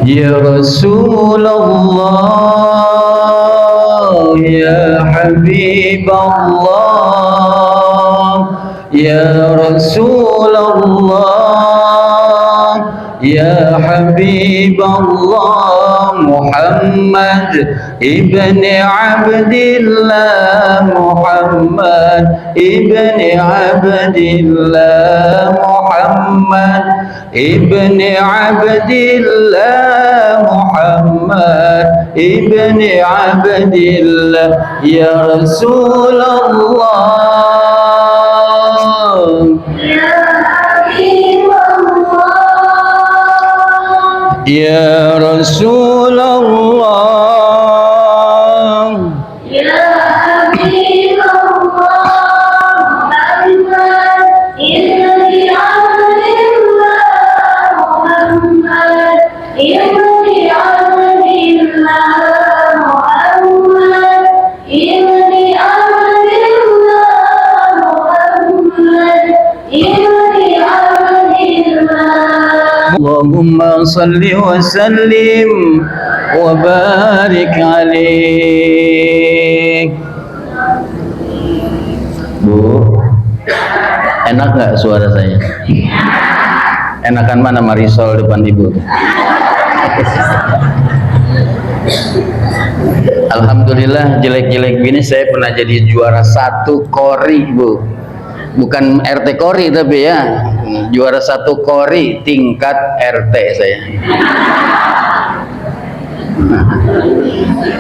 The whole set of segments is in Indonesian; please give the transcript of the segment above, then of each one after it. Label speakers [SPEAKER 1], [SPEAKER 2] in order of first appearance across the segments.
[SPEAKER 1] Ya Rasulullah, ya Habiballah, ya Rasulullah, ya Habiballah. Muhammad ibni Abdillah, Muhammad ibni Abdillah, Muhammad ibni Abdillah, Muhammad ibni Abdillah. Ya Rasulullah, ya Rasulullah,
[SPEAKER 2] ya Habibullah, Muhammad ibni Abdillah, Muhammad ibni Abdillah, Muhammad ibni Abdillah, Muhammad ibni Abdillah.
[SPEAKER 1] Allahumma salli wa sallim wa barik alaih. Bu, enak nggak suara saya? Enakan mana Marisol depan ibu? Alhamdulillah, jelek-jelek gini saya pernah jadi juara 1 kori, Bu. Bukan RT kori tapi ya, juara 1 kori tingkat RT saya.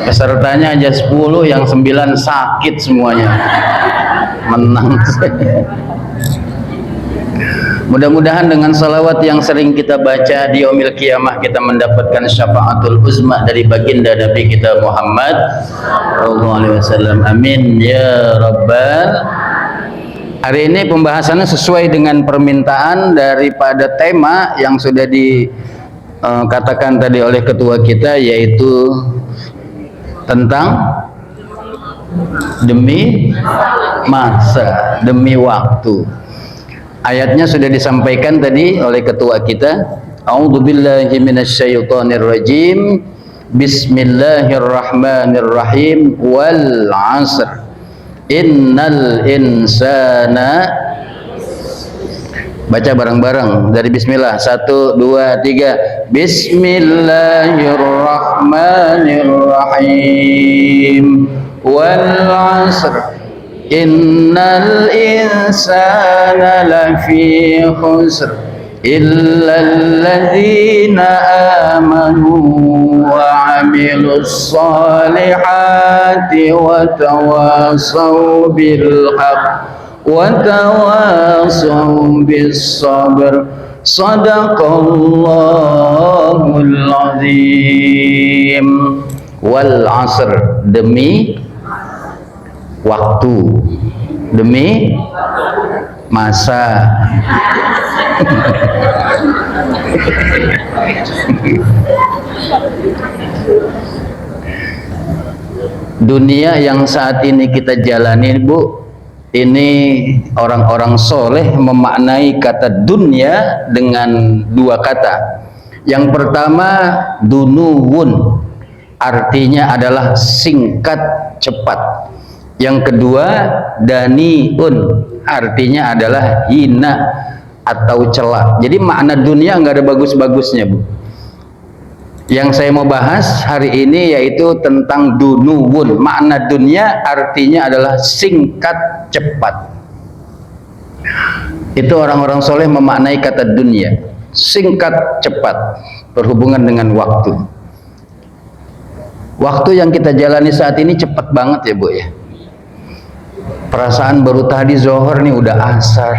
[SPEAKER 1] Pesertanya aja 10, yang 9 sakit semuanya. Menang saya. Mudah-mudahan dengan salawat yang sering kita baca di yaumil qiyamah kita mendapatkan syafaatul uzma dari baginda Nabi kita Muhammad sallallahu alaihi wasallam. Amin ya rabbal. Hari ini pembahasannya sesuai dengan permintaan daripada tema yang sudah dikatakan tadi oleh ketua kita, yaitu tentang demi masa, demi waktu. Ayatnya sudah disampaikan tadi oleh ketua kita. A'udzubillahi minasyaitonir rajim. Bismillahirrahmanirrahim. Wal 'asr. Innal insana. Baca bareng-bareng dari bismillah. 1 2 3. Bismillahirrahmanirrahim. Wal 'asr. Innal insana lafi khusr illa alladhina amanu wa 'amilus salihati wa tawasaw bil haqq wa tawasaw bis sabr. Sadaqallahul azim. Wal 'asr, demi waktu, demi masa. Dunia yang saat ini kita jalani, Bu, ini orang-orang soleh memaknai kata dunia dengan 2 kata. Yang pertama dunuwun, artinya adalah singkat, cepat. Yang kedua daniun, artinya adalah hina atau celak. Jadi makna dunia nggak ada bagus-bagusnya, Bu. Yang saya mau bahas hari ini yaitu tentang dunuwun. Makna dunia artinya adalah singkat, cepat. Itu orang-orang soleh memaknai kata dunia, singkat, cepat, berhubungan dengan waktu. Waktu yang kita jalani saat ini cepat banget ya, Bu ya. Perasaan baru tadi zuhur nih udah asar.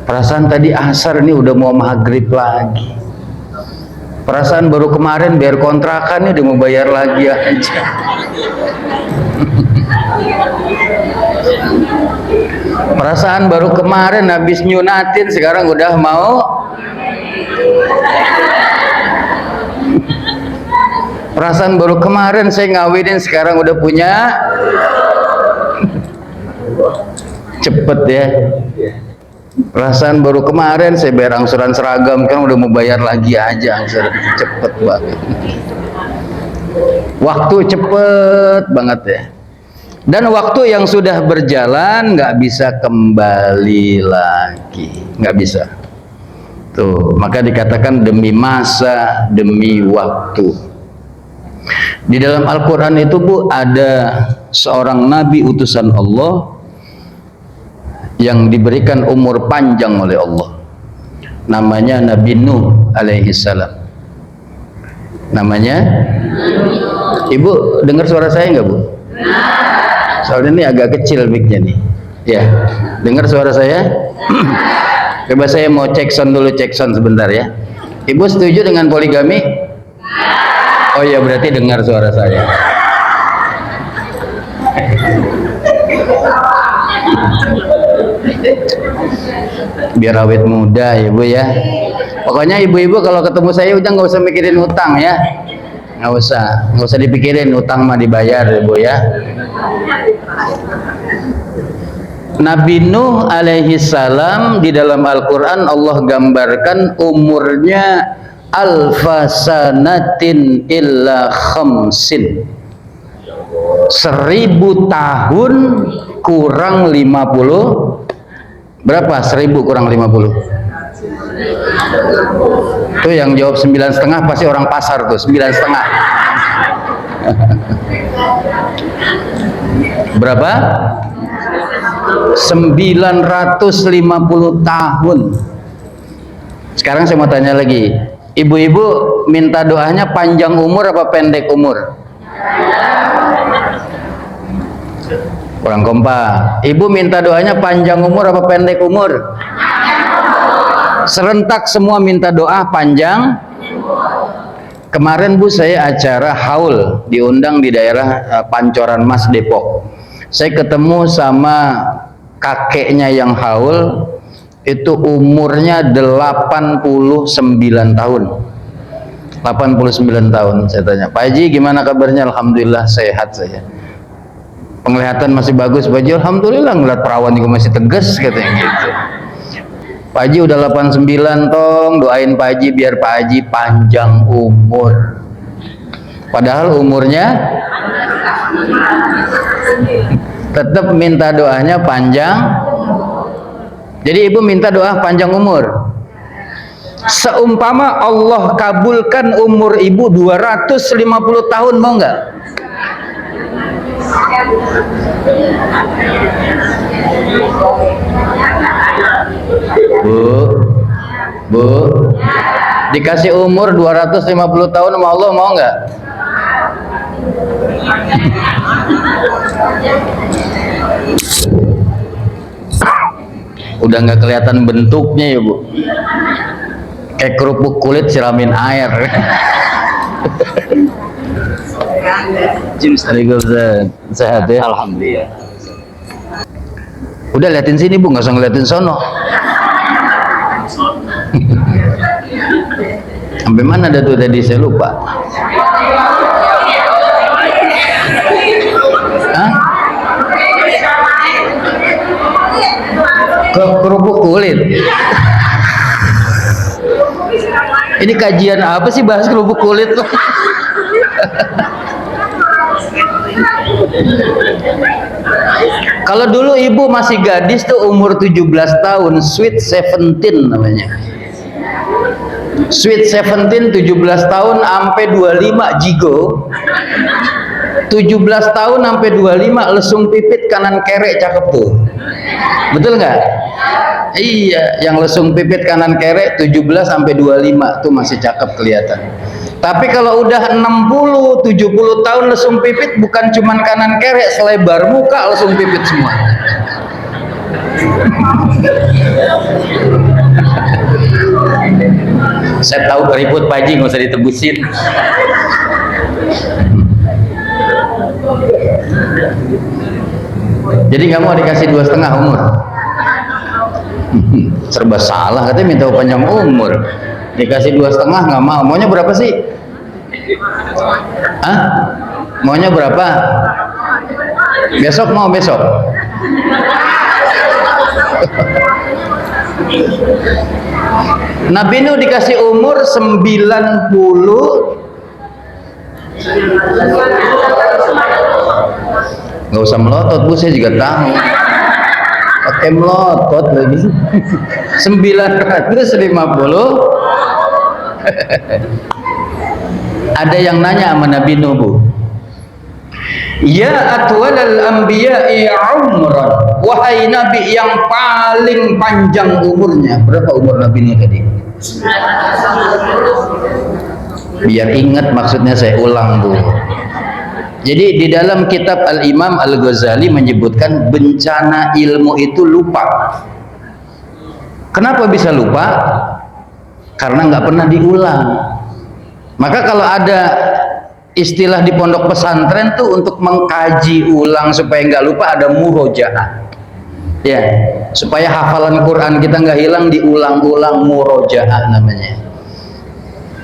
[SPEAKER 1] Perasaan tadi asar nih udah mau maghrib lagi. Perasaan baru kemarin bayar kontrakan nih udah mau bayar lagi aja. Perasaan baru kemarin habis nyunatin sekarang udah mau. Perasaan baru kemarin saya ngawinin sekarang udah punya. Cepet ya. Perasaan baru kemarin saya bayar angsuran seragam, kan udah mau bayar lagi aja angsuran. Cepet banget. Waktu cepet banget ya. Dan waktu yang sudah berjalan nggak bisa kembali lagi, nggak bisa. Tuh, maka dikatakan demi masa, demi waktu. Di dalam Al-Quran itu Bu, ada seorang nabi utusan Allah yang diberikan umur panjang oleh Allah, namanya Nabi Nuh alaihi salam. Namanya, Ibu dengar suara saya nggak Bu? Soalnya ini agak kecil mic-nya nih. Ya, dengar suara saya? Coba saya mau cek sound dulu, cek sound sebentar ya. Ibu setuju dengan poligami? Oh iya, berarti dengar suara saya. Biar awet muda ya Bu ya. Pokoknya ibu-ibu kalau ketemu saya udah nggak usah mikirin hutang ya, nggak usah dipikirin, hutang mah dibayar ya Bu ya. Nabi Nuh alaihi salam di dalam Al-Quran Allah gambarkan umurnya alfasanatin illa khamsin, 1000 tahun kurang 50. Berapa? 1000 kurang 50. Tuh yang jawab 9,5 pasti orang pasar tuh, 9,5. Berapa? 950 tahun. Sekarang saya mau tanya lagi, ibu-ibu minta doanya panjang umur apa pendek umur? Kurang kompak. Ibu minta doanya panjang umur apa pendek umur? Serentak semua minta doa panjang. Kemarin Bu saya acara haul, diundang di daerah Pancoran Mas Depok. Saya ketemu sama kakeknya yang haul, itu umurnya 89 tahun. 89 tahun. Saya tanya, Pak Haji gimana kabarnya? Alhamdulillah sehat saya. Penglihatan masih bagus Pak Haji? Alhamdulillah, ngeliat perawan juga masih tegas katanya gitu. Pak Haji udah 89 tong, doain Pak Haji biar Pak Haji panjang umur. Padahal umurnya tetap minta doanya panjang. Jadi ibu minta doa panjang umur. Seumpama Allah kabulkan umur ibu 250 tahun, mau nggak? Bu, dikasih umur 250 tahun sama Allah, mau nggak? Udah nggak kelihatan bentuknya ya Bu, kayak kerupuk kulit siramin air. Waalaikumsalam. Sehat ya? Alhamdulillah. Udah liatin sini Bu, nggak usah ngeliatin sono. Sampai mana dah tuh tadi, saya lupa. Hah? Kerupuk kulit. Ini kajian apa sih bahas kerupuk kulit? Kalau dulu ibu masih gadis tuh umur 17 tahun, sweet 17 namanya. Sweet 17, 17 tahun sampai 25 jigo. 17 tahun sampai 25 lesung pipit kanan kere, cakep tuh. Betul nggak? Iya, yang lesung pipit kanan kere 17 sampai 25 tuh masih cakep kelihatan. Tapi kalau udah 60, 70 tahun lesung pipit bukan cuman kanan kere, selebar muka lesung pipit semua. Saya tahu keriput Pak Haji, nggak usah ditebusin. Jadi nggak mau dikasih 2,5 umur. Serba salah, katanya minta panjang umur. Dikasih 2,5 nggak mau. Maunya berapa sih? Hah? Maunya berapa? Besok mau besok? Nabi Nuh dikasih umur 90. Nggak usah melotot Bu, saya juga tahu. Pakai melotot lagi. 950. Ada yang nanya sama Nabi Nuh, Bu. Ya atwalal anbiya'i umran, wahai nabi yang paling panjang umurnya. Berapa umur Nabi Nuh tadi? Biar ingat maksudnya saya ulang, Bu. Jadi di dalam kitab Al-Imam Al-Ghazali menyebutkan bencana ilmu itu lupa. Kenapa bisa lupa? Karena nggak pernah diulang. Maka kalau ada istilah di pondok pesantren tuh untuk mengkaji ulang supaya nggak lupa, ada murojaah. Ya, supaya hafalan Quran kita nggak hilang, diulang-ulang, murojaah namanya.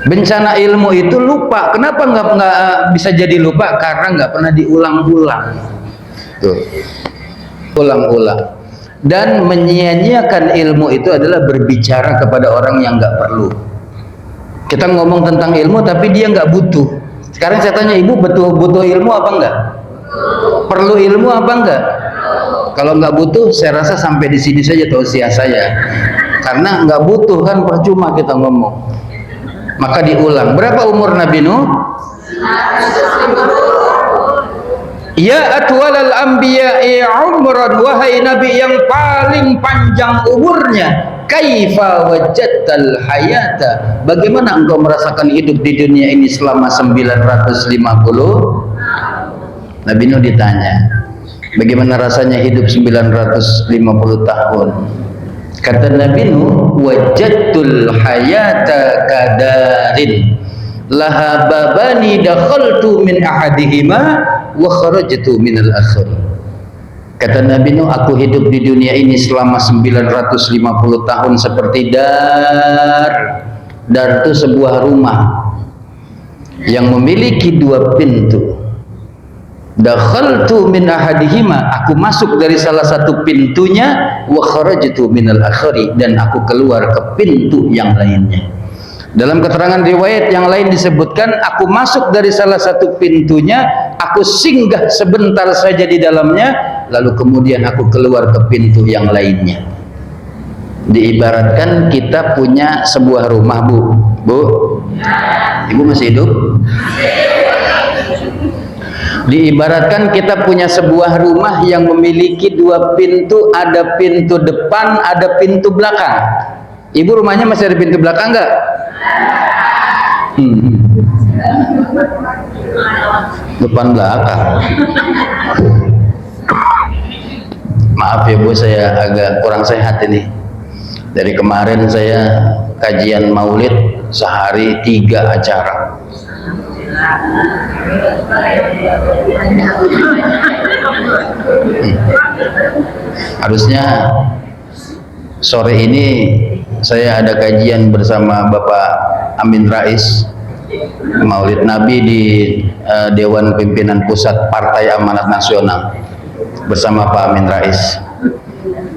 [SPEAKER 1] Bencana ilmu itu lupa. Kenapa nggak bisa jadi lupa? Karena nggak pernah diulang-ulang. Tuh, ulang-ulang. Dan menyia-nyiakan ilmu itu adalah berbicara kepada orang yang nggak perlu. Kita ngomong tentang ilmu tapi dia nggak butuh. Sekarang saya tanya ibu, butuh ilmu apa enggak? Perlu ilmu apa enggak? Kalau nggak butuh, saya rasa sampai di sini saja tausiah saya. Karena nggak butuh kan percuma kita ngomong. Maka diulang. Berapa umur Nabi Nuh? Ya atwalal anbiya'i umran, wahai nabi yang paling panjang umurnya. Kaifa wajadtal hayata, bagaimana engkau merasakan hidup di dunia ini selama 950? Nabi Nuh ditanya, bagaimana rasanya hidup 950 tahun? Kata Nabi Nuh, wajadtul hayata kadarin laha babani dakhaltu min ahadihima wa kharajtu min al-akhir. Kata Nabi Nuh, aku hidup di dunia ini selama 950 tahun seperti dar. Dar itu sebuah rumah yang memiliki dua pintu. Dakhaltu min ahadihima, aku masuk dari salah satu pintunya, wa kharajtu minal akhari, dan aku keluar ke pintu yang lainnya. Dalam keterangan riwayat yang lain disebutkan, aku masuk dari salah satu pintunya, aku singgah sebentar saja di dalamnya, lalu kemudian aku keluar ke pintu yang lainnya. Diibaratkan kita punya sebuah rumah, Bu. Bu, Ibu masih hidup? Diibaratkan kita punya sebuah rumah yang memiliki dua pintu, ada pintu depan, ada pintu belakang. Ibu rumahnya masih ada pintu belakang enggak? Depan belakang. Maaf ya Bu, saya agak kurang sehat ini. Dari kemarin saya kajian maulid sehari 3 acara. Harusnya sore ini saya ada kajian bersama Bapak Amin Rais Maulid Nabi di Dewan Pimpinan Pusat Partai Amanat Nasional bersama Pak Amin Rais.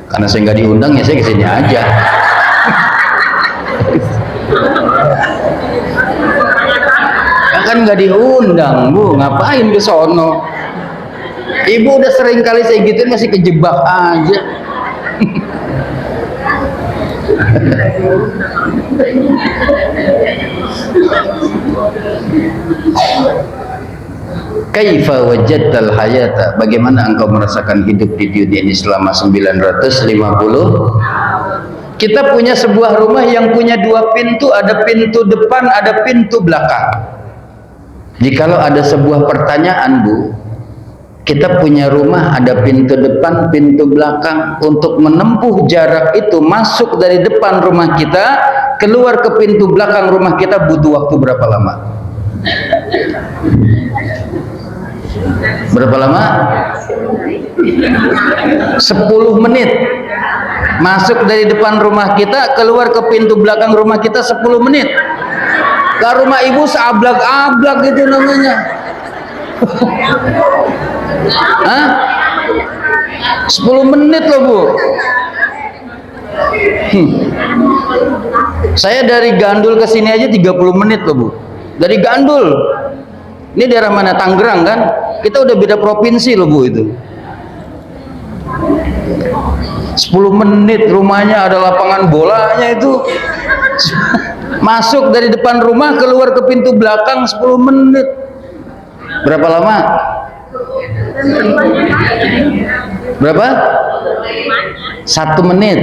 [SPEAKER 1] Karena saya nggak diundang ya saya kesini aja. Kan nggak diundang Bu, ngapain ke sono? Ibu udah sering kali saya gituin masih kejebak aja. Kaifa wajadtal hayata, bagaimana engkau merasakan hidup di dunia ini selama 950? Kita punya sebuah rumah yang punya dua pintu, ada pintu depan, ada pintu belakang. Jikalau ada sebuah pertanyaan, Bu, kita punya rumah ada pintu depan, pintu belakang. Untuk menempuh jarak itu, masuk dari depan rumah kita, keluar ke pintu belakang rumah kita, butuh waktu berapa lama? Berapa lama? 10 menit. Masuk dari depan rumah kita, keluar ke pintu belakang rumah kita 10 menit. Lah rumah ibu seablak-ablak gitu namanya. Hah? 10 menit loh Bu. Saya dari Gandul ke sini aja 30 menit loh Bu. Dari Gandul. Ini daerah mana? Tangerang kan? Kita udah beda provinsi loh Bu itu. 10 menit rumahnya, ada lapangan bolanya itu. Masuk dari depan rumah, keluar ke pintu belakang 10 menit. Berapa lama? Berapa? 1 menit.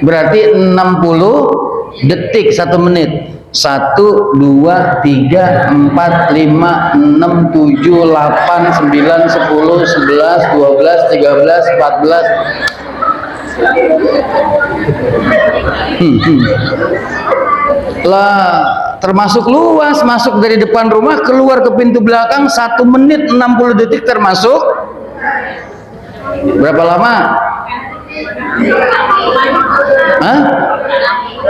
[SPEAKER 1] Berarti 60 detik 1 menit. 1, 2, 3, 4, 5, 6, 7, 8, 9, 10, 11, 12, 13, 14. Lah, termasuk luas. Masuk dari depan rumah, keluar ke pintu belakang 1 menit 60 detik termasuk. Berapa lama? Hah?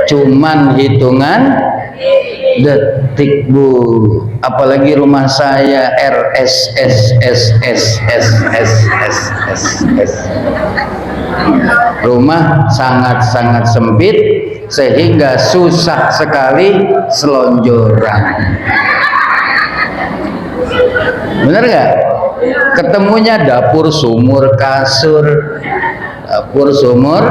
[SPEAKER 1] Cuman hitungan detik Bu. Apalagi rumah saya RSSSSSSSS. Rumah sangat-sangat sempit sehingga susah sekali selonjoran. Bener nggak? Ketemunya dapur, sumur, kasur. Dapur, sumur.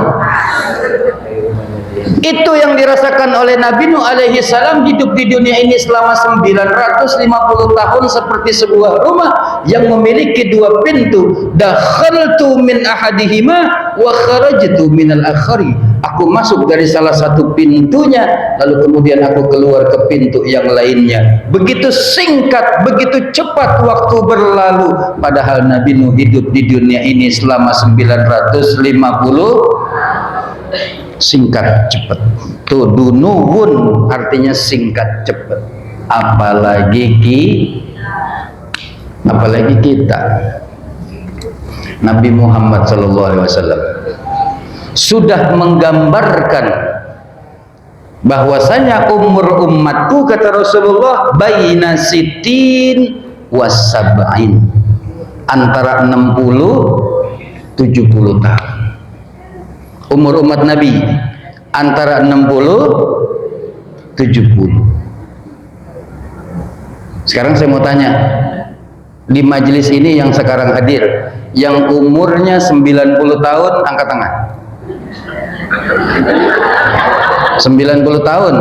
[SPEAKER 1] Itu yang dirasakan oleh Nabi Nuh alaihi salam, hidup di dunia ini selama 950 tahun seperti sebuah rumah yang memiliki 2 pintu. Dakhaltu min ahadihima wa kharajtu minal akhari. Aku masuk dari salah satu pintunya, lalu kemudian aku keluar ke pintu yang lainnya. Begitu singkat, begitu cepat waktu berlalu. Padahal Nabi Nuh hidup di dunia ini selama 950. Singkat cepat. Tuh dunuhun artinya singkat cepat. Apalagi kita. Nabi Muhammad SAW sudah menggambarkan bahwasanya umur umatku, kata Rasulullah, baina sitin wasab'in, antara 60 70 tahun. Umur umat Nabi antara 60 70. Sekarang saya mau tanya, di majelis ini yang sekarang hadir, yang umurnya 90 tahun angkat tangan. 90 tahun.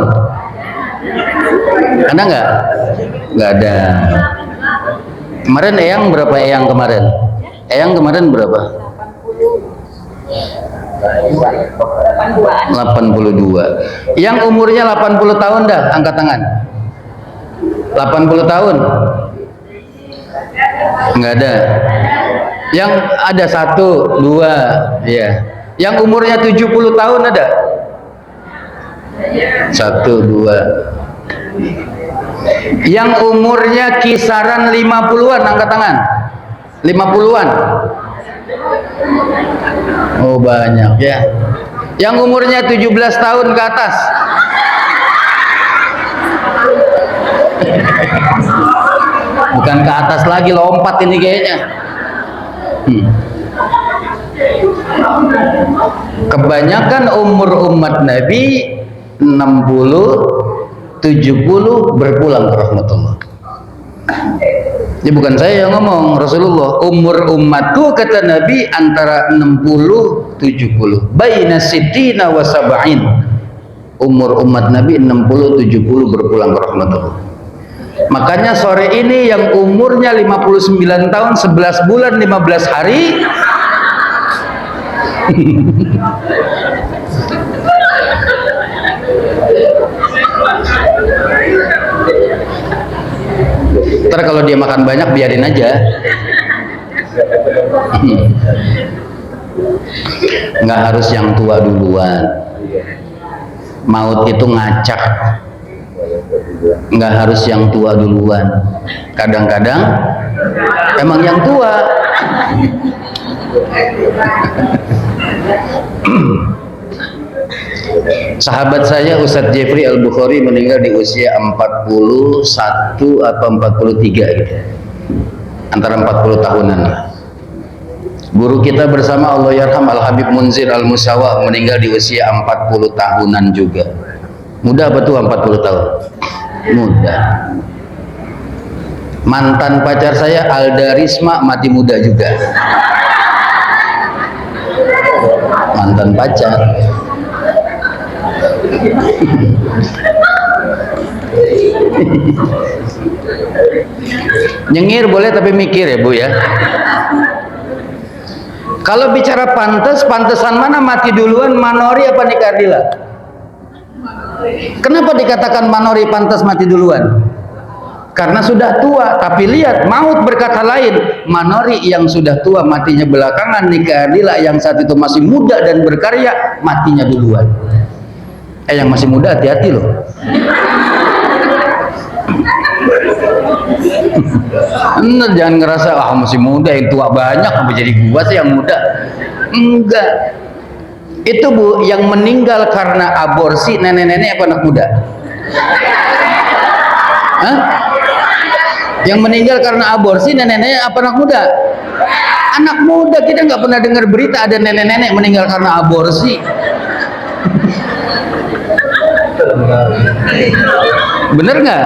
[SPEAKER 1] Ada nggak? Nggak ada. Kemarin Eyang berapa? Eyang kemarin? Eyang kemarin berapa? 82. Yang umurnya 80 tahun dah, angkat tangan. 80 tahun. Enggak ada. Yang ada 1, 2, ya. Yang umurnya 70 tahun ada? 1, 2. Yang umurnya kisaran 50-an, angkat tangan. 50-an. Oh banyak ya. Yang umurnya 17 tahun ke atas. Bukan ke atas lagi, lompat ini kayaknya. Kebanyakan umur umat Nabi 60 70 berpulang ke rahmatullah. Ini bukan saya yang ngomong, Rasulullah. Umur umatku, kata Nabi, antara 60 70. Baina sitina wa sab'in. Umur umat Nabi 60 70 berpulang ke rahmatullah. Makanya sore ini yang umurnya 59 tahun 11 bulan 15 hari ntar kalau dia makan banyak biarin aja. Nggak harus yang tua duluan. Maut itu ngacak. Nggak harus yang tua duluan. Kadang-kadang emang yang tua. Sahabat saya Ustadz Jeffrey Al-Bukhari meninggal di usia 41 atau 43 gitu. Antara 40 tahunan lah. Guru kita bersama Allah yarham Al-Habib Munzir Al-Musawa meninggal di usia 40 tahunan juga. Muda apa tuh 40 tahun? Muda. Mantan pacar saya Alda Risma mati muda juga. Mantan pacar. Nyengir boleh tapi mikir ya Bu ya. Kalau bicara pantas, pantesan mana mati duluan, Manori apa Nikardila? Kenapa dikatakan Manori pantas mati duluan? Karena sudah tua. Tapi lihat, maut berkata lain. Manori yang sudah tua matinya belakangan, Nikardila yang saat itu masih muda dan berkarya matinya duluan. Yang masih muda hati-hati loh. Jangan ngerasa masih muda, yang tua banyak apa jadi gua sih yang muda. Enggak. Itu Bu, yang meninggal karena aborsi nenek-nenek apa anak muda? Hah? Yang meninggal karena aborsi nenek-nenek apa anak muda? Anak muda. Kita nggak pernah dengar berita ada nenek-nenek meninggal karena aborsi. Bener nggak?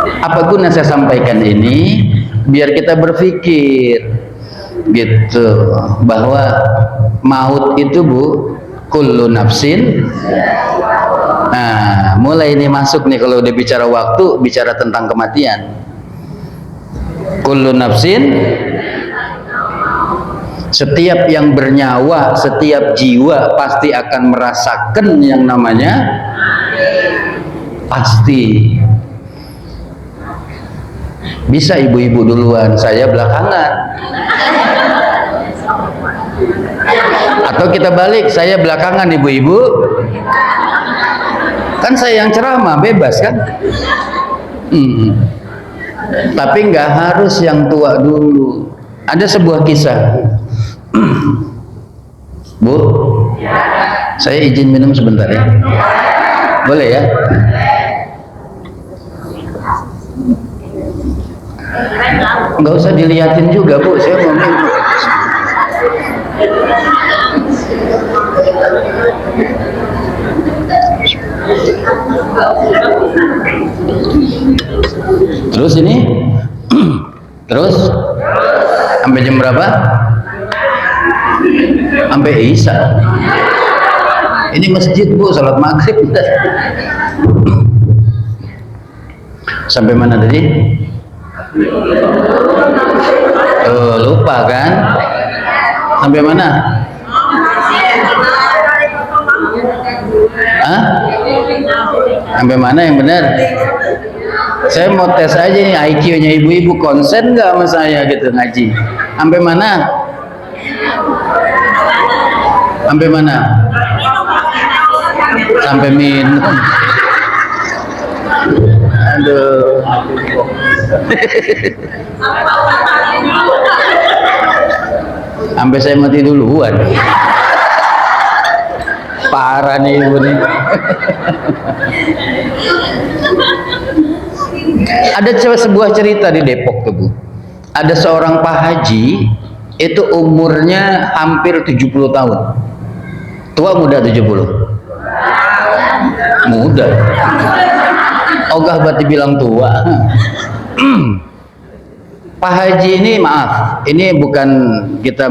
[SPEAKER 1] Apa guna saya sampaikan ini? Biar kita berpikir gitu bahwa maut itu Bu, kullu nafsin. Nah, mulai ini masuk nih kalau udah bicara waktu, bicara tentang kematian. Kullu nafsin, setiap yang bernyawa, setiap jiwa pasti akan merasakan yang namanya pasti. Bisa ibu-ibu duluan, saya belakangan. Atau kita balik, saya belakangan ibu-ibu. Kan saya yang ceramah, bebas kan? Tapi nggak harus yang tua dulu. Ada sebuah kisah. Bu, saya izin minum sebentar ya. Boleh ya? Nggak usah dilihatin juga Bu, saya mau minum. Terus ini terus sampai jam berapa? Sampai Isya. Ini masjid Bu, salat maghrib. Sampai mana tadi? Lupa kan? Sampai mana? Hah? Sampai mana yang benar? Saya mau tes aja nih IQ-nya ibu-ibu, konsen nggak sama saya gitu ngaji. Sampai mana? Sampai mana? Sampai minum. Aduh. Sampai saya mati duluan. Parah nih ibu nih. Ada sebuah cerita di Depok tuh Bu. Ada seorang Pak Haji, itu umurnya hampir 70 tahun. Tua muda 70? Muda. Ogah berarti bilang tua. Pak Haji ini, maaf, ini bukan kita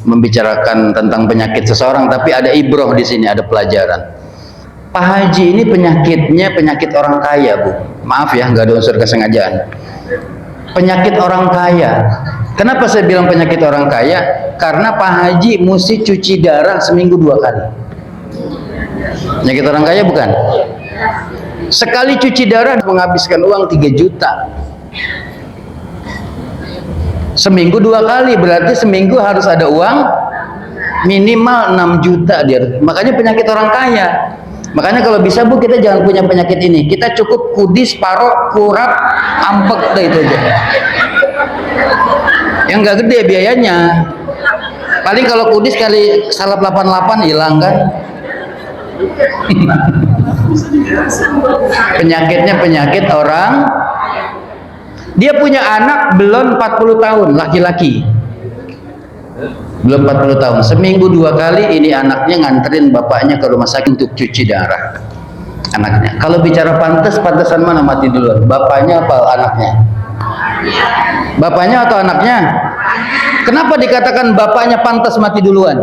[SPEAKER 1] membicarakan tentang penyakit seseorang, tapi ada ibroh di sini, ada pelajaran. Pak Haji ini penyakitnya penyakit orang kaya Bu. Maaf ya, nggak ada unsur kesengajaan. Penyakit orang kaya. Kenapa saya bilang penyakit orang kaya? Karena Pak Haji mesti cuci darah seminggu 2 kali. Penyakit orang kaya bukan? Sekali cuci darah menghabiskan uang 3 juta. Seminggu 2 kali, berarti seminggu harus ada uang minimal 6 juta dia. Makanya penyakit orang kaya. Makanya kalau bisa Bu, kita jangan punya penyakit ini. Kita cukup kudis, parok, kurap, ampek, itu aja. Yang nggak gede biayanya. Paling kalau kudis kali salap 88 hilang kan. Penyakitnya penyakit orang Dia punya anak belum 40 tahun, laki-laki. Belum 40 tahun. Seminggu 2 kali ini anaknya nganterin bapaknya ke rumah sakit untuk cuci darah. Anaknya. Kalau bicara pantas, pantasan mana mati duluan? Bapaknya apa anaknya? Bapaknya atau anaknya? Kenapa dikatakan bapaknya pantas mati duluan?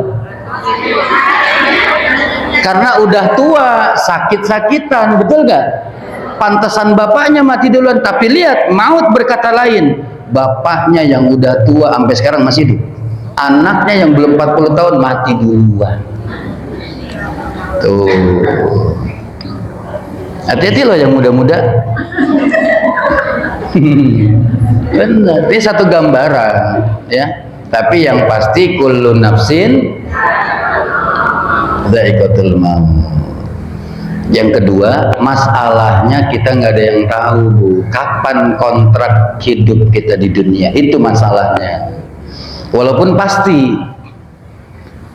[SPEAKER 1] Karena udah tua, sakit-sakitan, betul gak? Pantasan bapaknya mati duluan. Tapi lihat, maut berkata lain. Bapaknya yang udah tua sampai sekarang masih hidup. Anaknya yang belum 40 tahun mati duluan. Tuh. Hati-hati loh yang muda-muda. Benar, ini satu gambaran ya. Tapi yang pasti kullu nafsin dha'iqatul maut. Yang kedua, masalahnya kita nggak ada yang tahu, Bu, kapan kontrak hidup kita di dunia. Itu masalahnya. Walaupun pasti,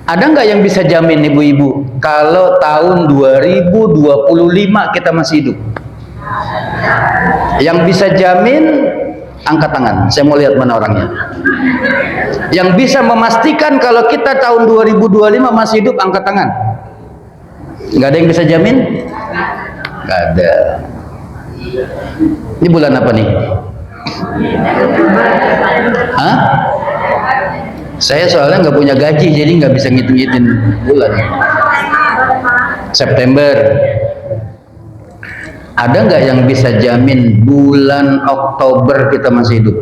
[SPEAKER 1] ada nggak yang bisa jamin ibu-ibu kalau tahun 2025 kita masih hidup? Yang bisa jamin, angkat tangan. Saya mau lihat mana orangnya. Yang bisa memastikan kalau kita tahun 2025 masih hidup, angkat tangan. Nggak ada yang bisa jamin? Nggak ada. Ini bulan apa nih? Hah? Saya soalnya nggak punya gaji, jadi nggak bisa ngitung-ngitung bulan. September. Ada nggak yang bisa jamin bulan Oktober kita masih hidup?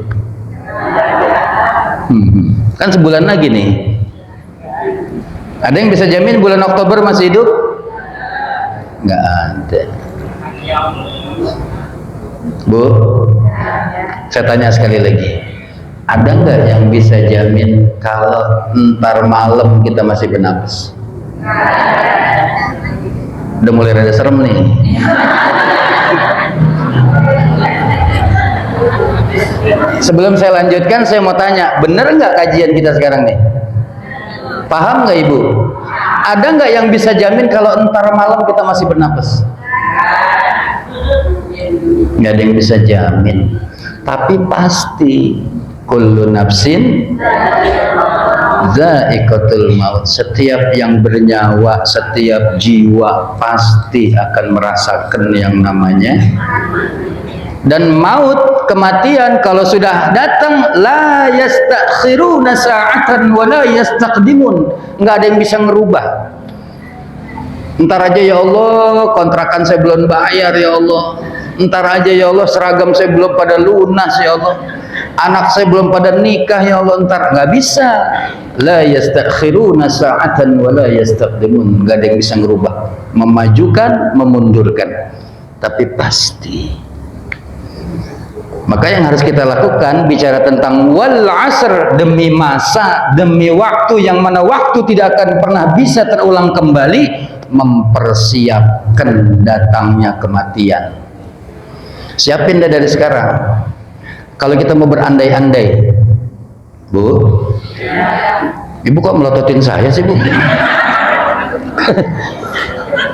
[SPEAKER 1] Kan sebulan lagi nih. Ada yang bisa jamin bulan Oktober masih hidup? Nggak ada. Bu, saya tanya sekali lagi, ada nggak yang bisa jamin kalau ntar malam kita masih bernapas? Udah mulai rada serem nih. Sebelum saya lanjutkan, saya mau tanya, bener nggak kajian kita sekarang nih? Paham nggak ibu? Ada nggak yang bisa jamin kalau entar malam kita masih bernapas? Nggak ada yang bisa jamin. Tapi pasti kullu nafsin dha'iqatul maut. Setiap yang bernyawa, setiap jiwa pasti akan merasakan yang namanya. Dan maut, kematian kalau sudah datang, la yastakhiruna sa'atan wa la yastaqdimun. Nggak ada yang bisa ngerubah. Entar aja ya Allah, kontrakan saya belum bayar ya Allah. Entar aja ya Allah, seragam saya belum pada lunas ya Allah. Anak saya belum pada nikah ya Allah. Entar nggak bisa. La yastakhiruna sa'atan wa la yastaqdimun. Nggak ada yang bisa ngerubah, memajukan, memundurkan. Tapi pasti. Maka yang harus kita lakukan bicara tentang wal asr, demi masa, demi waktu yang mana waktu tidak akan pernah bisa terulang kembali, mempersiapkan datangnya kematian. Siapin dah dari sekarang. Kalau kita mau berandai-andai, Bu, Ibu kok melototin saya sih, Bu?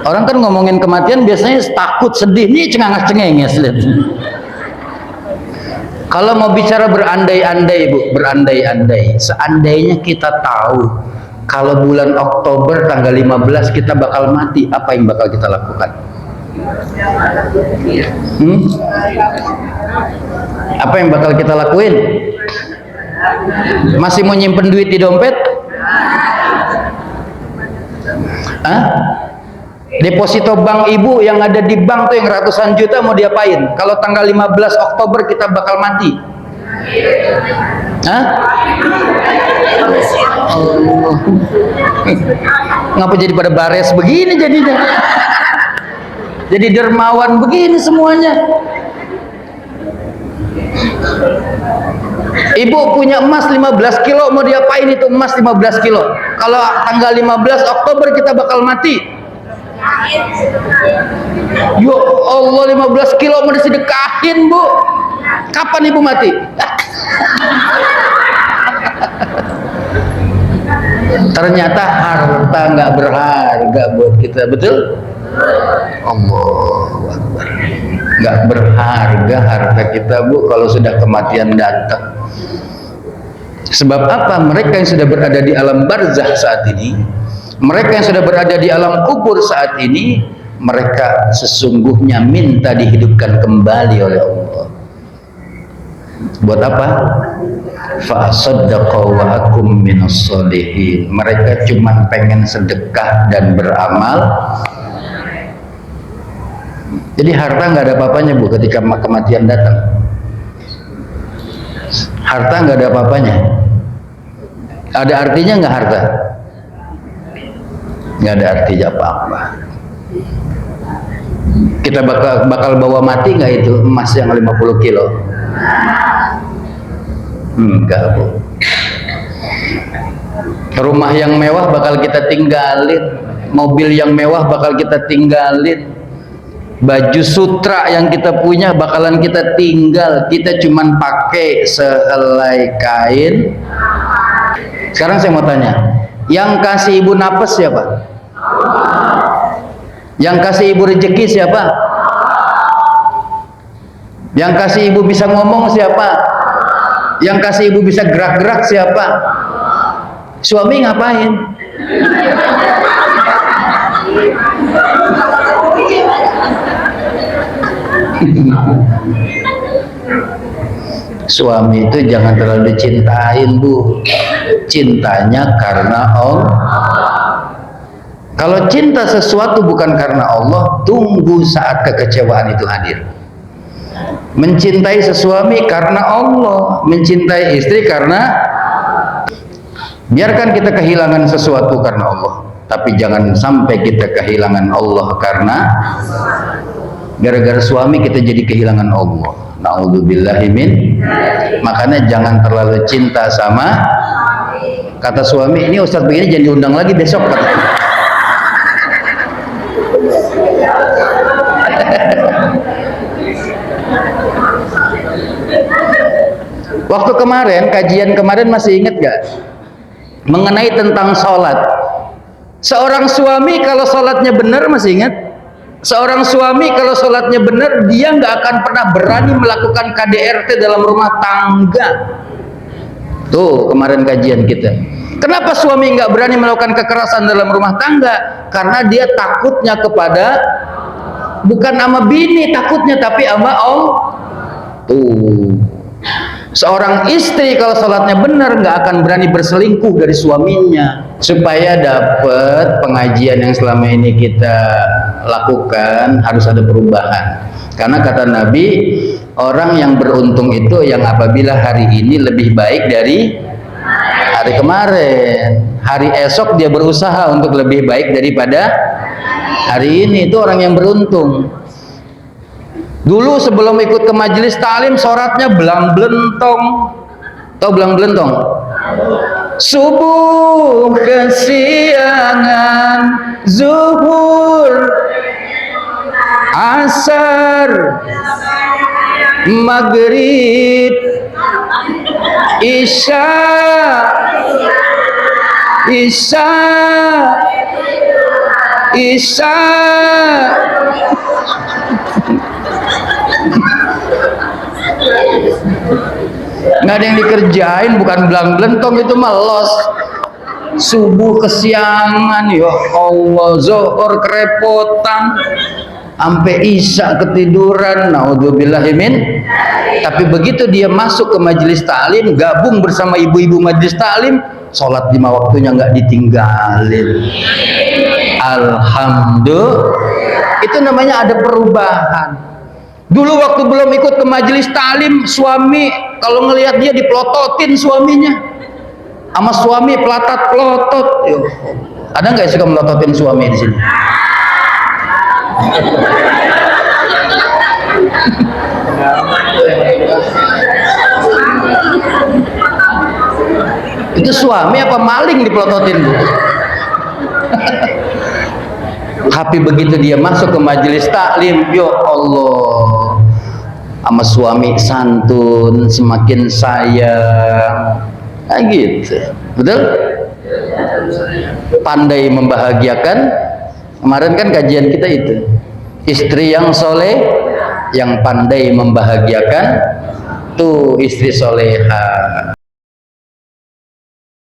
[SPEAKER 1] Orang kan ngomongin kematian biasanya takut, sedih, nih cengangas-cengenges. Kalau mau bicara berandai-andai, Bu, berandai-andai. Seandainya kita tahu kalau bulan Oktober tanggal 15 kita bakal mati, apa yang bakal kita lakukan? Apa yang bakal kita lakuin? Masih mau nyimpen duit di dompet? Hah? Deposito bank ibu yang ada di bank tuh yang ratusan juta mau diapain? Kalau tanggal 15 Oktober kita bakal mati. Hah? Allah. Ngapa jadi pada bares begini jadinya? Jadi dermawan begini semuanya. Ibu punya emas 15 kilo mau diapain itu emas 15 kilo? Kalau tanggal 15 Oktober kita bakal mati. Ya Allah, 15 kilo mau disedekahin, Bu. Kapan ibu mati? Ternyata harta nggak berharga buat kita, betul? Allah. Nggak berharga harta kita, Bu, kalau sudah kematian datang. Sebab apa? Mereka yang sudah berada di alam barzah saat ini, mereka yang sudah berada di alam kubur saat ini, mereka sesungguhnya minta dihidupkan kembali oleh Allah. Buat apa? Fa'asaddaqa wa akum minas sholihin. Mereka cuma pengen sedekah dan beramal. Jadi harta nggak ada apa-apanya, Bu, ketika kematian datang. Harta nggak ada apa-apanya. Ada artinya nggak harta? Nggak ada artinya apa-apa. Kita bakal bawa mati nggak itu emas yang 50 kilo? Enggak, Bu. Rumah yang mewah bakal kita tinggalin, mobil yang mewah bakal kita tinggalin, baju sutra yang kita punya bakalan kita tinggal. Kita cuman pakai sehelai kain. Sekarang saya mau tanya, yang kasih ibu napas siapa? Yang kasih ibu rezeki siapa? Yang kasih ibu bisa ngomong siapa? Yang kasih ibu bisa gerak-gerak siapa? Suami ngapain? Suami itu jangan terlalu dicintain, Bu. Cintanya karena Allah. Kalau cinta sesuatu bukan karena Allah, tunggu saat kekecewaan itu hadir. Mencintai sesuami karena Allah, mencintai istri karena, biarkan kita kehilangan sesuatu karena Allah, tapi jangan sampai kita kehilangan Allah karena gara-gara suami kita jadi kehilangan Allah. Na'udzubillahi min. Makanya jangan terlalu cinta sama, kata suami, ini Ustadz begini jangan diundang lagi besok, kata. Waktu kemarin, kajian kemarin masih ingat gak? Mengenai tentang sholat. Seorang suami kalau sholatnya benar, masih ingat? Seorang suami kalau sholatnya benar, dia nggak akan pernah berani melakukan KDRT dalam rumah tangga. Tuh kemarin kajian kita. Kenapa suami nggak berani melakukan kekerasan dalam rumah tangga? Karena dia takutnya kepada, bukan sama bini takutnya, tapi sama Allah. Tuh. Seorang istri kalau sholatnya benar nggak akan berani berselingkuh dari suaminya. Supaya dapat pengajian yang selama ini kita lakukan, harus ada perubahan. Karena kata Nabi, orang yang beruntung itu yang apabila hari ini lebih baik dari hari kemarin, hari esok dia berusaha untuk lebih baik daripada hari ini. Itu orang yang beruntung. Dulu sebelum ikut ke majelis ta'lim, sholatnya belang belentong. Tahu belang belentong? Subuh, kesiangan, zuhur, asar, maghrib, isya, nggak ada yang dikerjain, bukan belang belentong, itu melos. Subuh kesiangan, ya Allah, zuhur kerepotan, sampai isya ketiduran, naudzubillahi min. Tapi begitu dia masuk ke majelis ta'lim, gabung bersama ibu-ibu majelis ta'lim, sholat 5 waktunya nggak ditinggalin. Alhamdulillah. Itu namanya ada perubahan. Dulu waktu belum ikut ke majelis ta'lim, suami kalau ngelihat dia dipelototin suaminya, sama suami pelatat pelotot. Ada nggak suka melototin suami di sini? Itu suami apa maling dipelototin, Bu? Tapi begitu dia masuk ke majelis taklim, ya Allah, sama suami santun, semakin sayang, nah, gitu, betul? Pandai membahagiakan. Kemarin kan kajian kita itu, Istri yang soleh, yang pandai membahagiakan, tuh istri soleha.